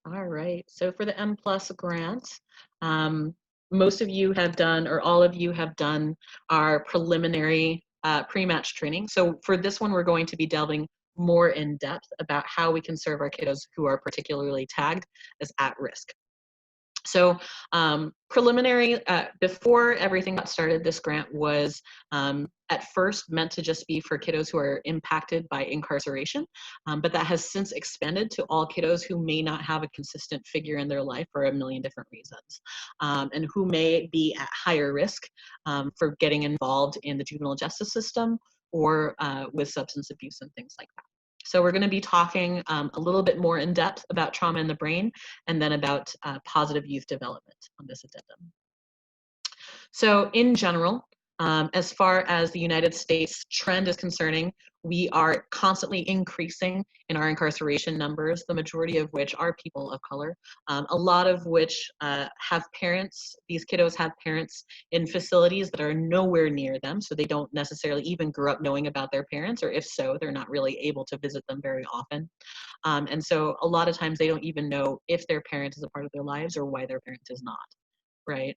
All right. So for the M Plus grant, um, most of you have done, or all of you have done, our preliminary pre-match training. So for this one, we're going to be delving more in depth about how we can serve our kiddos who are particularly tagged as at risk. So preliminary, before everything got started, this grant was at first meant to just be for kiddos who are impacted by incarceration, but that has since expanded to all kiddos who may not have a consistent figure in their life for a million different reasons, and who may be at higher risk for getting involved in the juvenile justice system or with substance abuse and things like that. So we're going to be talking a little bit more in depth about trauma in the brain and then about positive youth development on this addendum. So in general, as far as the United States trend is concerning, we are constantly increasing in our incarceration numbers, the majority of which are people of color, a lot of which have parents. These kiddos have parents in facilities that are nowhere near them, so they don't necessarily even grow up knowing about their parents, or if so, they're not really able to visit them very often. And so a lot of times they don't even know if their parent is a part of their lives or why their parent is not, right?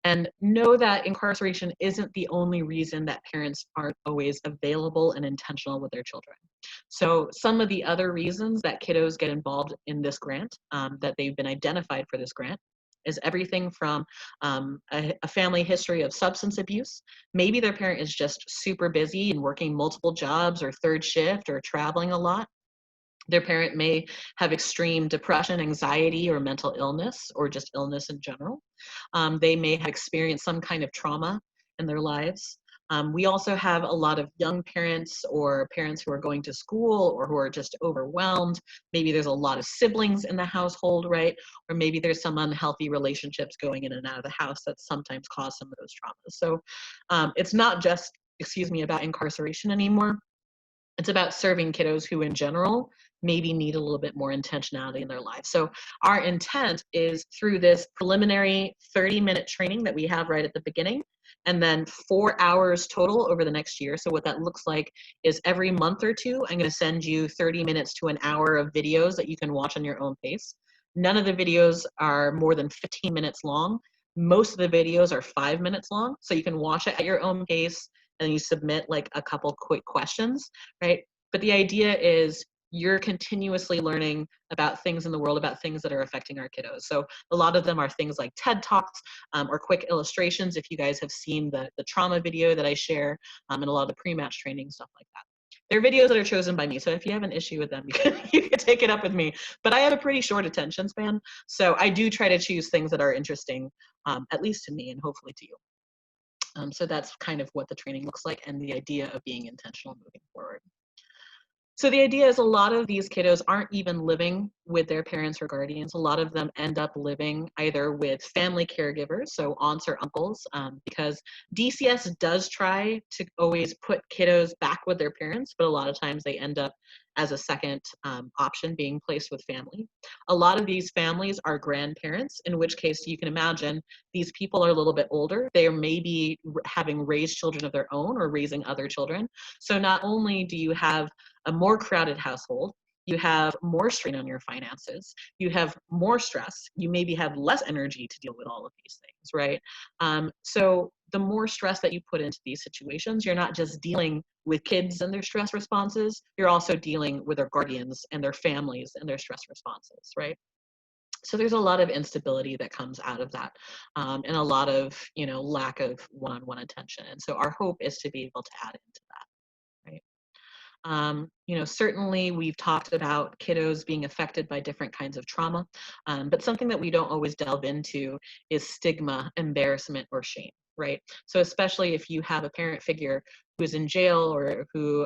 And know that incarceration isn't the only reason that parents aren't always available and intentional with their children. So some of the other reasons that kiddos get involved in this grant, that they've been identified for this grant, is everything from a family history of substance abuse. Maybe their parent is just super busy and working multiple jobs or third shift or traveling a lot. Their parent may have extreme depression, anxiety, or mental illness, or just illness in general. They may have experienced some kind of trauma in their lives. We also have a lot of young parents or parents who are going to school or who are just overwhelmed. Maybe there's a lot of siblings in the household, right? Or maybe there's some unhealthy relationships going in and out of the house that sometimes cause some of those traumas. So it's not just, about incarceration anymore. It's about serving kiddos who in general maybe need a little bit more intentionality in their lives. So our intent is through this preliminary 30-minute training that we have right at the beginning, and then 4 hours total over the next year. So what that looks like is every month or two, I'm going to send you 30 minutes to an hour of videos that you can watch on your own pace. None of the videos are more than 15 minutes long. Most of the videos are 5 minutes long, so you can watch it at your own pace, and you submit like a couple quick questions, right? But the idea is you're continuously learning about things in the world, about things that are affecting our kiddos. So a lot of them are things like TED Talks or quick illustrations. If you guys have seen the trauma video that I share, and a lot of the pre-match training, stuff like that. They're videos that are chosen by me. So if you have an issue with them, you can take it up with me. But I have a pretty short attention span. So I do try to choose things that are interesting, at least to me and hopefully to you. So that's kind of what the training looks like and the idea of being intentional moving forward. So the idea is a lot of these kiddos aren't even living with their parents or guardians. A lot of them end up living either with family caregivers, so aunts or uncles, because DCS does try to always put kiddos back with their parents, but a lot of times they end up as a second option being placed with family. A lot of these families are grandparents, in which case you can imagine these people are a little bit older. They are maybe having raised children of their own or raising other children. So not only do you have a more crowded household, you have more strain on your finances, you have more stress, you maybe have less energy to deal with all of these things, right? So the more stress that you put into these situations, you're not just dealing with kids and their stress responses, you're also dealing with their guardians and their families and their stress responses, right? So there's a lot of instability that comes out of that, and a lot of lack of one-on-one attention. And so our hope is to be able to add into that, right? Certainly we've talked about kiddos being affected by different kinds of trauma, but something that we don't always delve into is stigma, embarrassment, or shame, right? So especially if you have a parent figure who is in jail or who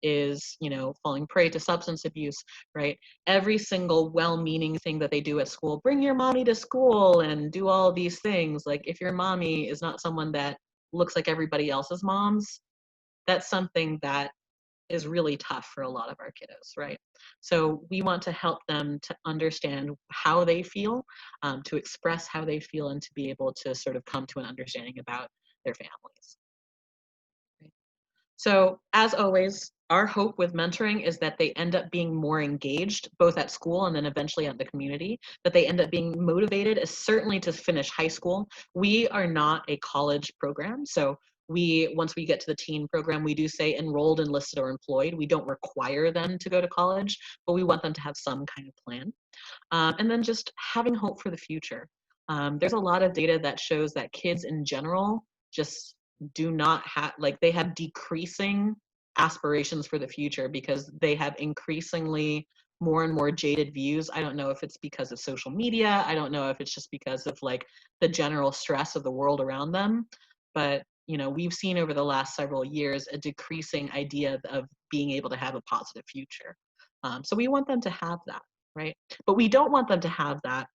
is, falling prey to substance abuse, right? Every single well-meaning thing that they do at school, bring your mommy to school and do all these things. Like if your mommy is not someone that looks like everybody else's moms, that's something that is really tough for a lot of our kiddos, right? So we want to help them to understand how they feel, to express how they feel, and to be able to sort of come to an understanding about their families. So as always, our hope with mentoring is that they end up being more engaged, both at school and then eventually at the community, that they end up being motivated, certainly to finish high school. We are not a college program, so once we get to the teen program, we do say enrolled, enlisted, or employed. We don't require them to go to college, but we want them to have some kind of plan. And then just having hope for the future. There's a lot of data that shows that kids in general just do not have, like, they have decreasing aspirations for the future because they have increasingly more and more jaded views. I don't know if it's because of social media. I don't know if it's just because of like the general stress of the world around them. But, you know, we've seen over the last several years a decreasing idea of being able to have a positive future. So we want them to have that, right? But we don't want them to have that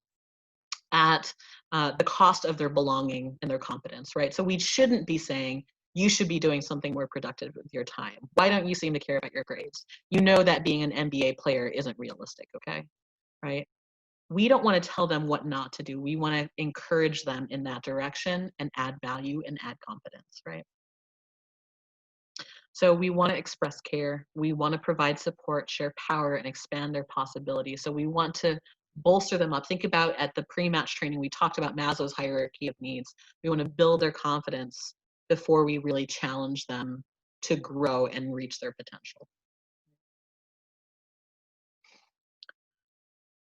at the cost of their belonging and their competence, right? So we shouldn't be saying, you should be doing something more productive with your time. Why don't you seem to care about your grades? You know that being an NBA player isn't realistic, okay? Right? We don't want to tell them what not to do. We want to encourage them in that direction and add value and add competence, right? So we want to express care. We want to provide support, share power, and expand their possibilities. So we want to bolster them up. Think about at the pre-match training, we talked about Maslow's hierarchy of needs. We want to build their confidence before we really challenge them to grow and reach their potential.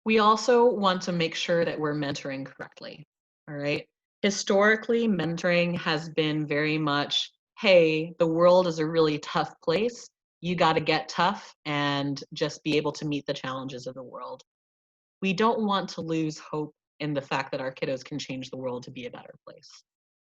We also want to make sure that we're mentoring correctly, all right? Historically, mentoring has been very much, hey, the world is a really tough place. You got to get tough and just be able to meet the challenges of the world. We don't want to lose hope in the fact that our kiddos can change the world to be a better place,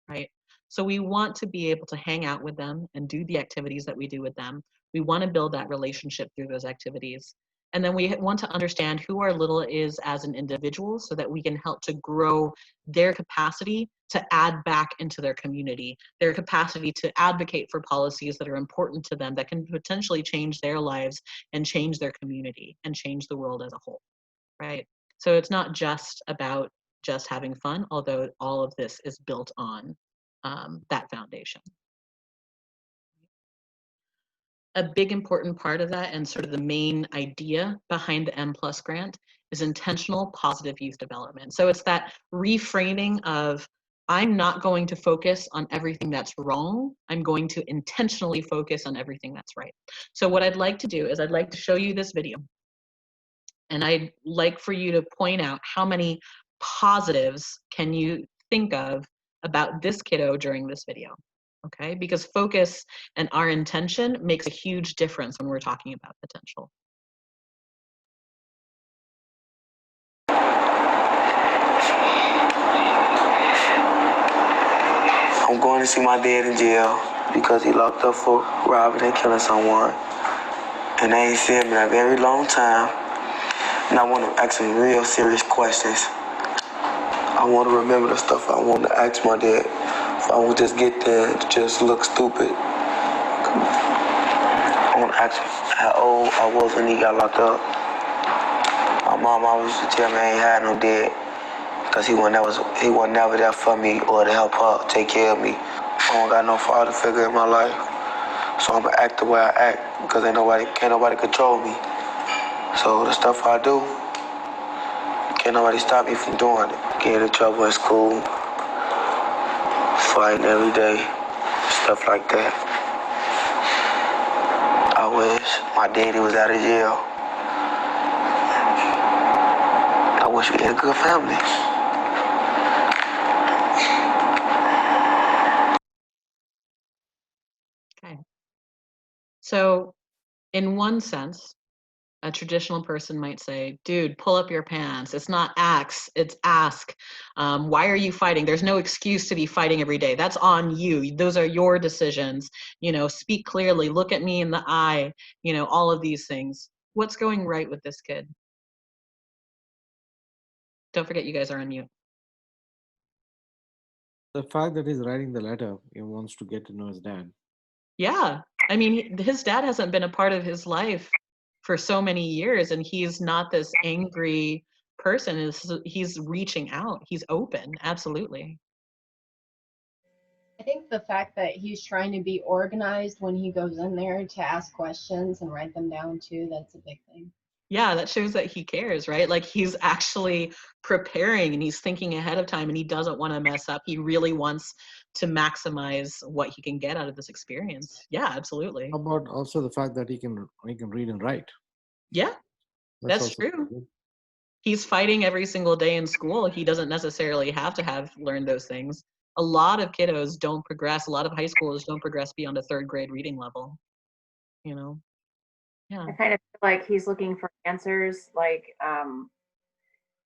right? So we want to be able to hang out with them and do the activities that we do with them. We want to build that relationship through those activities. And then we want to understand who our little is as an individual so that we can help to grow their capacity to add back into their community, their capacity to advocate for policies that are important to them that can potentially change their lives and change their community and change the world as a whole, right? So it's not just about just having fun, although all of this is built on that foundation. A big important part of that and sort of the main idea behind the M+ grant is intentional positive youth development. So it's that reframing of, I'm not going to focus on everything that's wrong. I'm going to intentionally focus on everything that's right. So what I'd like to do is I'd like to show you this video. And I'd like for you to point out how many positives can you think of about this kiddo during this video, okay? Because focus and our intention makes a huge difference when we're talking about potential. I'm going to see my dad in jail because he locked up for robbing and killing someone. And they ain't seen me in a very long time. And I want to ask some real serious questions. I want to remember the stuff I want to ask my dad. If I would just get there and just look stupid. I want to ask him how old I was when he got locked up. My mom always used to tell me I ain't had no dad because he wasn't never there for me or to help her take care of me. I don't got no father figure in my life. So I'm going to act the way I act because can't nobody control me. So the stuff I do, can't nobody stop me from doing it. Getting in trouble at school, fighting every day, stuff like that. I wish my daddy was out of jail. I wish we had a good family. Okay. So in one sense, a traditional person might say, dude, pull up your pants. It's not axe, it's ask. Why are you fighting? There's no excuse to be fighting every day. That's on you. Those are your decisions. You know, speak clearly, look at me in the eye, you know, all of these things. What's going right with this kid? Don't forget you guys are on mute. The fact that he's writing the letter, he wants to get to know his dad. Yeah. I mean, his dad hasn't been a part of his life for so many years, and he's not this angry person. He's reaching out. He's open. Absolutely. I think the fact that he's trying to be organized when he goes in there to ask questions and write them down too, that's a big thing. Yeah, that shows that he cares, right? Like he's actually preparing and he's thinking ahead of time and he doesn't want to mess up. He really wants to maximize what he can get out of this experience. Yeah, absolutely. How about also the fact that he can read and write? Yeah, That's that's also true. good. He's fighting every single day in school. He doesn't necessarily have to have learned those things. A lot of kiddos don't progress. A lot of high schoolers don't progress beyond a third grade reading level, you know? Yeah. I kind of feel like he's looking for answers, like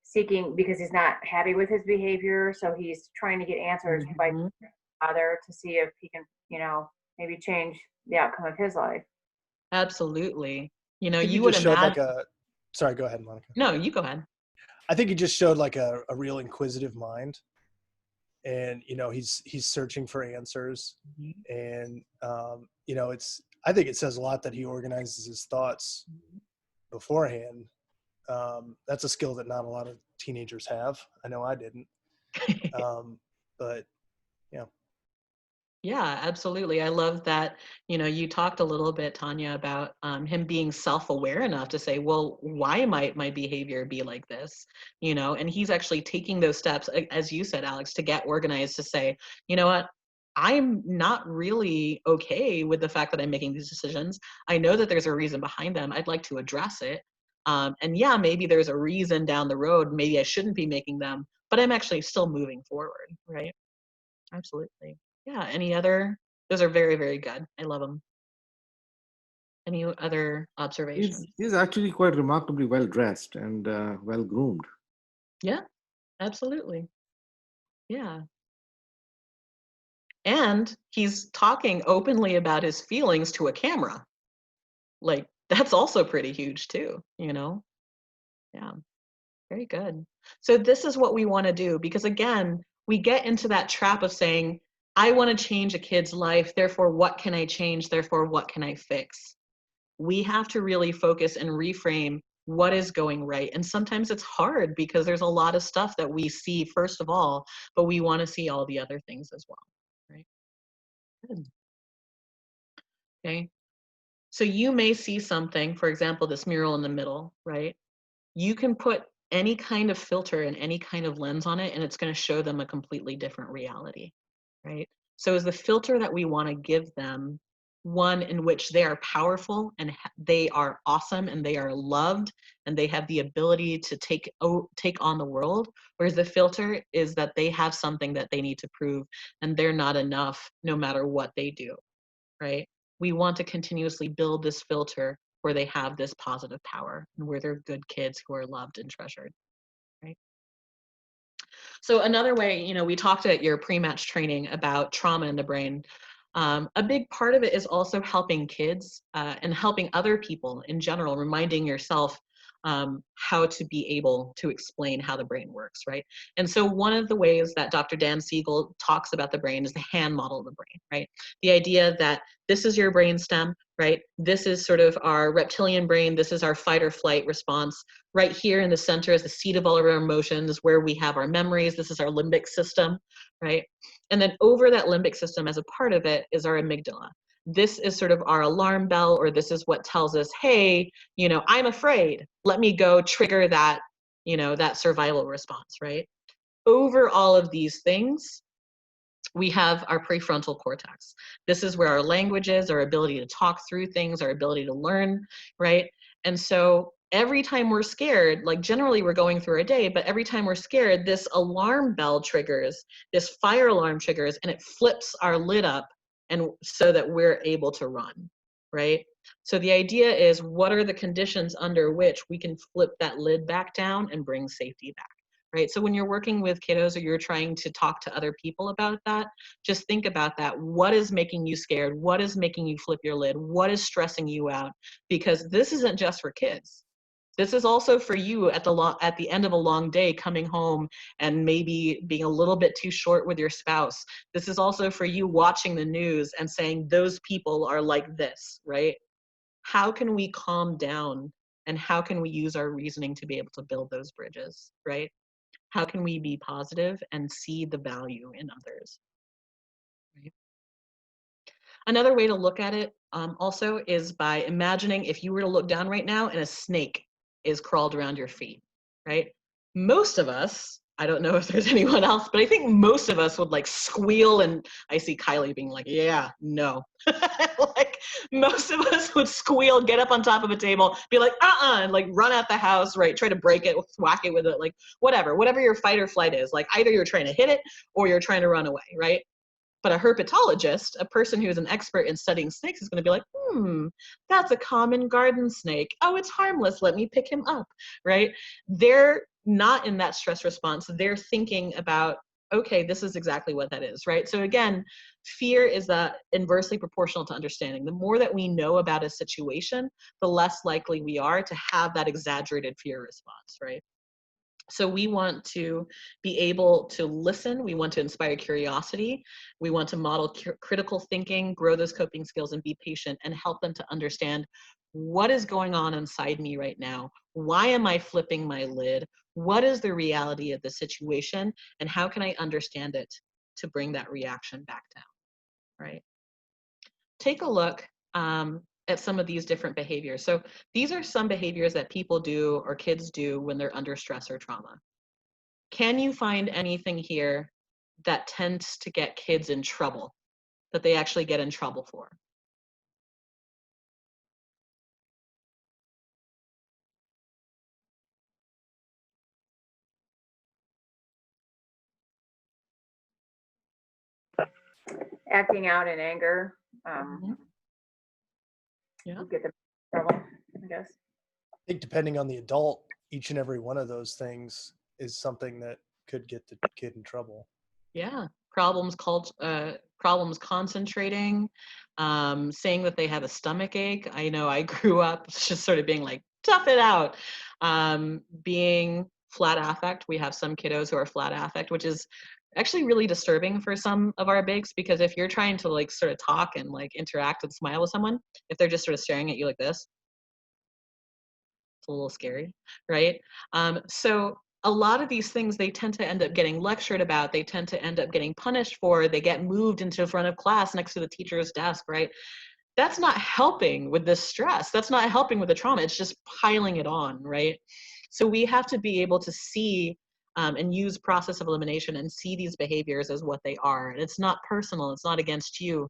seeking, because he's not happy with his behavior, so he's trying to get answers by Mhm. father to see if he can, maybe change the outcome of his life. Absolutely. You know, I think you he would just showed like imagine. sorry, go ahead, Monica. No, you go ahead. I think he just showed like a real inquisitive mind, and he's searching for answers, and I think it says a lot that he organizes his thoughts beforehand. That's a skill that not a lot of teenagers have. I know I didn't. But yeah. Yeah, absolutely. I love that, you talked a little bit, Tanya, about him being self-aware enough to say, well, why might my behavior be like this? And he's actually taking those steps, as you said, Alex, to get organized, to say, you know what? I'm not really okay with the fact that I'm making these decisions. I know that there's a reason behind them. I'd like to address it. And yeah, maybe there's a reason down the road. Maybe I shouldn't be making them, but I'm actually still moving forward, right? Absolutely. Yeah, those are very, very good. I love them. Any other observations? He's actually quite remarkably well dressed and well groomed. Yeah, absolutely. Yeah. And he's talking openly about his feelings to a camera. Like, that's also pretty huge too, Yeah, very good. So this is what we want to do, because again, we get into that trap of saying, I want to change a kid's life, therefore what can I change? Therefore what can I fix? We have to really focus and reframe what is going right. And sometimes it's hard because there's a lot of stuff that we see first of all, but we want to see all the other things as well, right? Good. Okay. So you may see something, for example, this mural in the middle, right? You can put any kind of filter and any kind of lens on it, and it's going to show them a completely different reality, right? So is the filter that we want to give them one in which they are powerful and they are awesome and they are loved and they have the ability to take on the world, whereas the filter is that they have something that they need to prove and they're not enough no matter what they do, right? We want to continuously build this filter where they have this positive power and where they're good kids who are loved and treasured, right? So another way, we talked at your pre-match training about trauma in the brain. A big part of it is also helping kids and helping other people in general, reminding yourself how to be able to explain how the brain works, right? And so one of the ways that Dr. Dan Siegel talks about the brain is the hand model of the brain, right? The idea that this is your brain stem, right? This is sort of our reptilian brain. This is our fight or flight response. Right here in the center is the seat of all of our emotions, where we have our memories. This is our limbic system, right? And then over that limbic system, as a part of it, is our amygdala. This is sort of our alarm bell, or this is what tells us, hey, I'm afraid. Let me go trigger that, that survival response, right? Over all of these things, we have our prefrontal cortex. This is where our language is, our ability to talk through things, our ability to learn, right? And so every time we're scared, like generally we're going through our day, but every time we're scared, this alarm bell triggers, this fire alarm triggers, and it flips our lid up, and so that we're able to run, right? So the idea is, what are the conditions under which we can flip that lid back down and bring safety back? Right? So when you're working with kiddos or you're trying to talk to other people about that, just think about that. What is making you scared? What is making you flip your lid? What is stressing you out? Because this isn't just for kids. This is also for you at the end of a long day, coming home and maybe being a little bit too short with your spouse. This is also for you watching the news and saying, those people are like this, right? How can we calm down, and how can we use our reasoning to be able to build those bridges, right? How can we be positive and see the value in others? Right? Another way to look at it also is by imagining if you were to look down right now and a snake is crawled around your feet, right? Most of us, I don't know if there's anyone else, but I think most of us would like squeal, and I see Kylie being like, yeah, no. Like most of us would squeal, get up on top of a table, be like, and like run out the house, right? Try to break it, whack it with it, like whatever your fight or flight is. Like either you're trying to hit it or you're trying to run away, right? But a herpetologist, a person who is an expert in studying snakes, is going to be like, that's a common garden snake. Oh, it's harmless. Let me pick him up, right? They're not in that stress response. They're thinking about, okay, this is exactly what that is, right? So again, fear is inversely proportional to understanding. The more that we know about a situation, the less likely we are to have that exaggerated fear response, right? So we want to be able to listen. We want to inspire curiosity. We want to model critical thinking, grow those coping skills, and be patient and help them to understand what is going on inside me right now. Why am I flipping my lid? What is the reality of the situation? And how can I understand it to bring that reaction back down, right? Take a look at some of these different behaviors. So these are some behaviors that people do or kids do when they're under stress or trauma. Can you find anything here that tends to get kids in trouble, that they actually get in trouble for? Acting out in anger. Yeah. Get them in trouble, I guess. I think depending on the adult, each and every one of those things is something that could get the kid in trouble. Yeah. Problems concentrating, saying that they have a stomach ache. I know I grew up just sort of being like, tough it out. Being flat affect. We have some kiddos who are flat affect, which is actually really disturbing for some of our bigs, because if you're trying to like sort of talk and like interact and smile with someone, if they're just sort of staring at you like this, it's a little scary, right? So a lot of these things, they tend to end up getting lectured about. They tend to end up getting punished for. They get moved into front of class next to the teacher's desk, right? That's not helping with the stress. That's not helping with the trauma. It's just piling it on, right? So we have to be able to see and use process of elimination and see these behaviors as what they are. And it's not personal. It's not against you.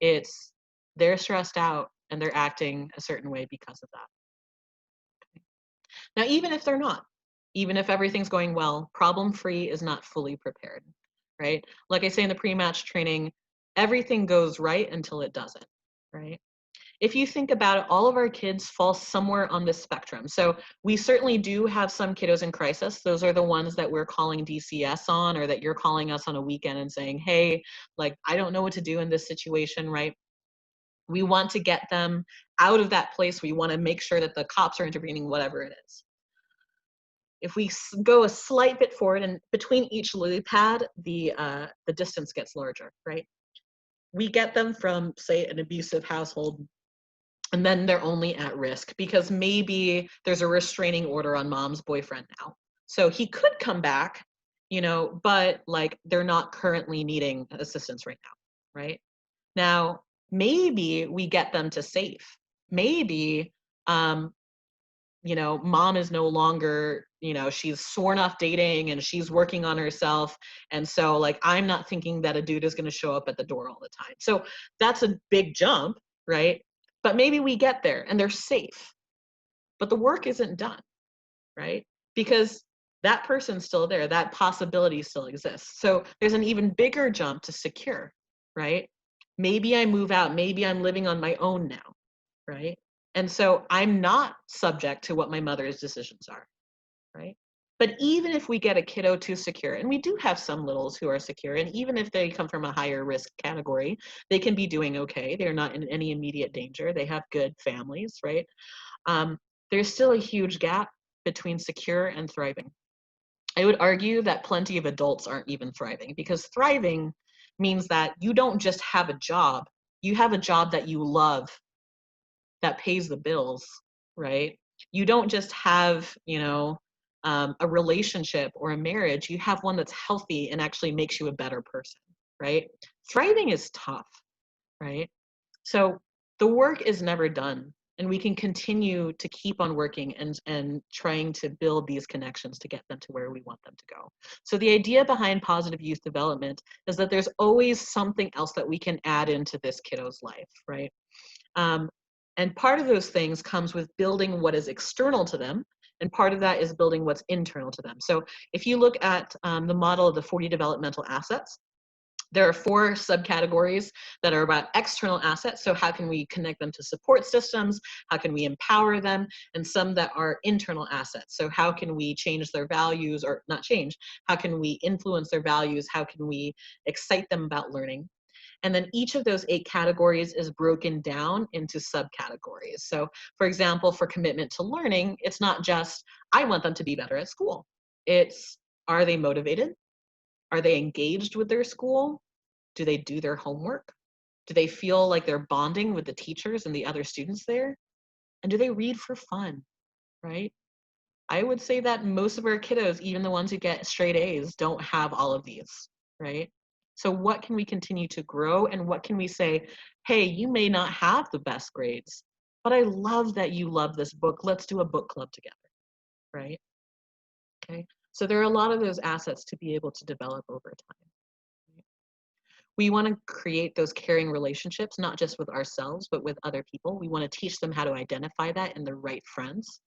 It's they're stressed out and they're acting a certain way because of that. Now, even if they're not, even if everything's going well, problem-free is not fully prepared, right? Like I say in the pre-match training, everything goes right until it doesn't, right? If you think about it, all of our kids fall somewhere on this spectrum. So we certainly do have some kiddos in crisis. Those are the ones that we're calling DCS on, or that you're calling us on a weekend and saying, hey, like, I don't know what to do in this situation, right? We want to get them out of that place. We want to make sure that the cops are intervening, whatever it is. If we go a slight bit forward, and between each lily pad, the distance gets larger, right? We get them from, say, an abusive household, and then they're only at risk because maybe there's a restraining order on mom's boyfriend now. So he could come back, you know, but like they're not currently needing assistance right now, right? Now, maybe we get them to safe. Maybe, you know, mom is no longer, you know, she's sworn off dating and she's working on herself. And so like, I'm not thinking that a dude is going to show up at the door all the time. So that's a big jump, right? But maybe we get there and they're safe, but the work isn't done, right? Because that person's still there, that possibility still exists. So there's an even bigger jump to secure, right? Maybe I move out, maybe I'm living on my own now, right? And so I'm not subject to what my mother's decisions are, right? But even if we get a kiddo to secure, and we do have some littles who are secure, and even if they come from a higher risk category, they can be doing okay. They're not in any immediate danger. They have good families, right? There's still a huge gap between secure and thriving. I would argue that plenty of adults aren't even thriving, because thriving means that you don't just have a job, you have a job that you love, that pays the bills, right? You don't just have, you know, a relationship or a marriage, you have one that's healthy and actually makes you a better person, right? Thriving is tough, right? So the work is never done, and we can continue to keep on working and trying to build these connections to get them to where we want them to go. So the idea behind positive youth development is that there's always something else that we can add into this kiddo's life, right? And part of those things comes with building what is external to them, and part of that is building what's internal to them. So if you look at the model of the 40 developmental assets, there are 4 subcategories that are about external assets. So how can we connect them to support systems? How can we empower them? And some that are internal assets. So how can we change their values, or not change, how can we influence their values? How can we excite them about learning? And then each of those 8 categories is broken down into subcategories. So for example, for commitment to learning, it's not just, I want them to be better at school. It's, are they motivated? Are they engaged with their school? Do they do their homework? Do they feel like they're bonding with the teachers and the other students there? And do they read for fun, right? I would say that most of our kiddos, even the ones who get straight A's, don't have all of these, right? So what can we continue to grow, and what can we say, hey, you may not have the best grades, but I love that you love this book. Let's do a book club together, right? Okay, so there are a lot of those assets to be able to develop over time. We want to create those caring relationships, not just with ourselves, but with other people. We want to teach them how to identify that in the right friends.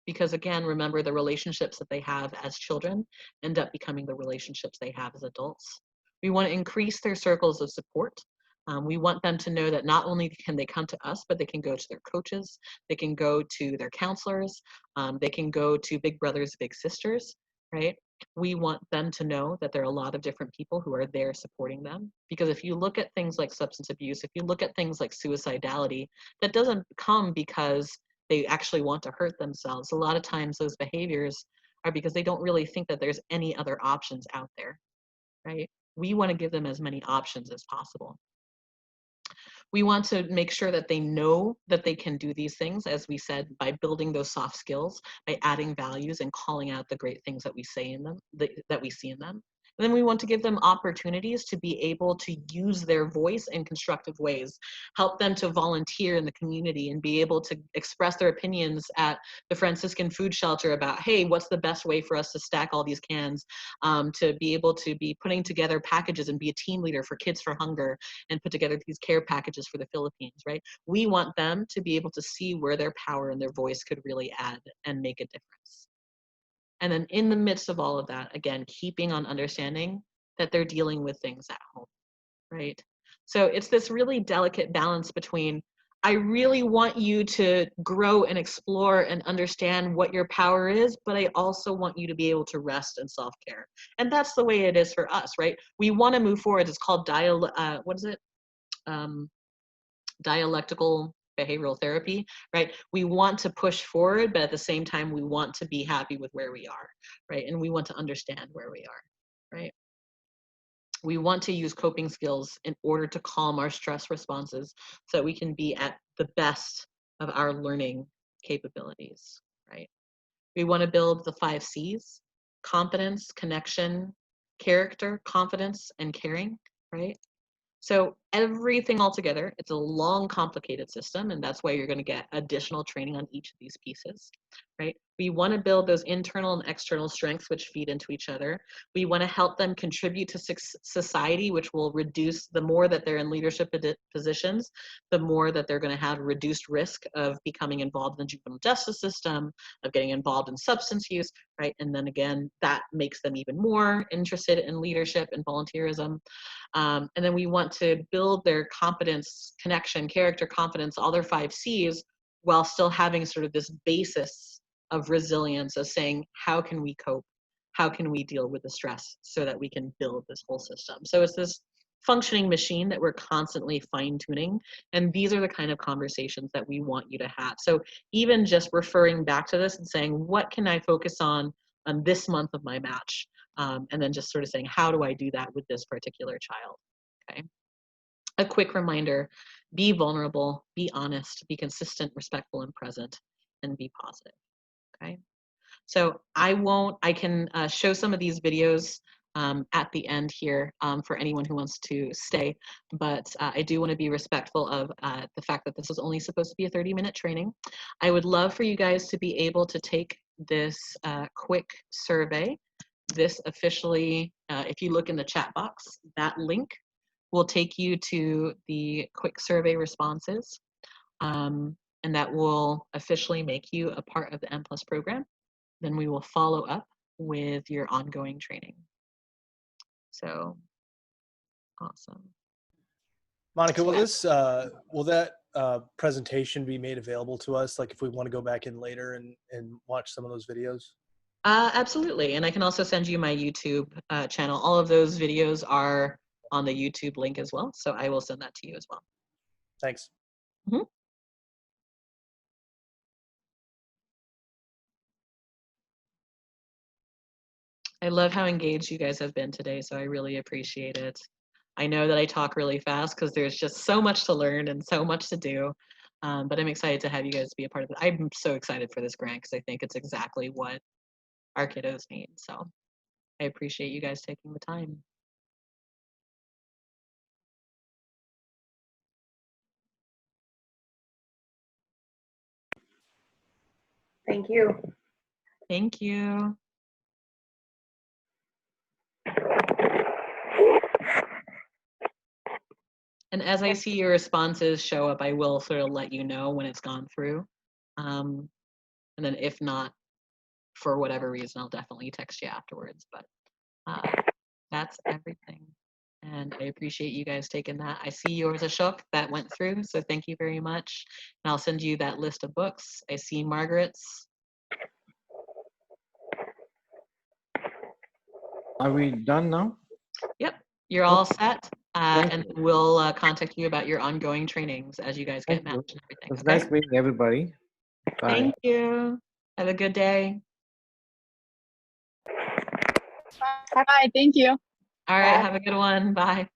Because again, remember, the relationships that they have as children end up becoming the relationships they have as adults. We want to increase their circles of support. We want them to know that not only can they come to us, but they can go to their coaches, they can go to their counselors, they can go to big brothers, big sisters, right? We want them to know that there are a lot of different people who are there supporting them. Because if you look at things like substance abuse, if you look at things like suicidality, that doesn't come because they actually want to hurt themselves. A lot of times those behaviors are because they don't really think that there's any other options out there, right? We want to give them as many options as possible. We want to make sure that they know that they can do these things, as we said, by building those soft skills, by adding values and calling out the great things that we say in them, that we see in them. And then we want to give them opportunities to be able to use their voice in constructive ways, help them to volunteer in the community and be able to express their opinions at the Franciscan food shelter about, hey, what's the best way for us to stack all these cans, to be able to be putting together packages and be a team leader for Kids for Hunger and put together these care packages for the Philippines, right? We want them to be able to see where their power and their voice could really add and make a difference. And then in the midst of all of that, again, keeping on understanding that they're dealing with things at home, right? So it's this really delicate balance between, I really want you to grow and explore and understand what your power is, but I also want you to be able to rest and self-care. And that's the way it is for us, right? We want to move forward. It's called dialectical behavioral therapy, right? We want to push forward, but at the same time, we want to be happy with where we are, right? And we want to understand where we are, right? We want to use coping skills in order to calm our stress responses so that we can be at the best of our learning capabilities, right? We want to build the 5 C's: confidence, connection, character, confidence, and caring, right? So everything all together, it's a long, complicated system, and that's why you're going to get additional training on each of these pieces, right? We want to build those internal and external strengths which feed into each other. We want to help them contribute to society, which will reduce, the more that they're in leadership positions, the more that they're going to have reduced risk of becoming involved in the juvenile justice system, of getting involved in substance use, right? And then again, that makes them even more interested in leadership and volunteerism. And then we want to build their competence, connection, character, confidence, all their 5 C's, while still having sort of this basis of resilience, of saying, how can we cope? How can we deal with the stress so that we can build this whole system? So it's this functioning machine that we're constantly fine-tuning. And these are the kind of conversations that we want you to have. So even just referring back to this and saying, what can I focus on this month of my match? And then just sort of saying, how do I do that with this particular child? Okay. A quick reminder, be vulnerable, be honest, be consistent, respectful, and present, and be positive. Okay. So I can show some of these videos at the end here for anyone who wants to stay. But I do want to be respectful of the fact that this was only supposed to be a 30-minute training. I would love for you guys to be able to take this quick survey. This officially, if you look in the chat box, that link will take you to the quick survey responses. And that will officially make you a part of the M+ program. Then we will follow up with your ongoing training. So awesome. Monica, will this will that presentation be made available to us? Like if we want to go back in later and watch some of those videos? Absolutely. And I can also send you my YouTube channel. All of those videos are on the YouTube link as well. So I will send that to you as well. Thanks. Mm-hmm. I love how engaged you guys have been today, so I really appreciate it. I know that I talk really fast because there's just so much to learn and so much to do, but I'm excited to have you guys be a part of it. I'm so excited for this grant because I think it's exactly what our kiddos need, so I appreciate you guys taking the time. Thank you. Thank you. And as I see your responses show up, I will sort of let you know when it's gone through. And then if not, for whatever reason, I'll definitely text you afterwards. But that's everything. And I appreciate you guys taking that. I see yours, Ashok, that went through. So thank you very much. And I'll send you that list of books. I see Margaret's. Are we done now? Yep, you're all set. Thank And you. we'll contact you about your ongoing trainings as you guys get Thank you. matched and everything. It's Okay? nice meeting everybody. Bye. Thank you. Have a good day. Bye. Thank you. All right, Bye. have a good one. Bye.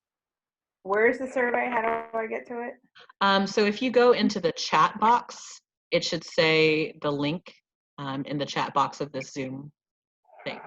Where's the survey? How do I get to it? So if you go into the chat box, it should say the link in the chat box of this Zoom thing.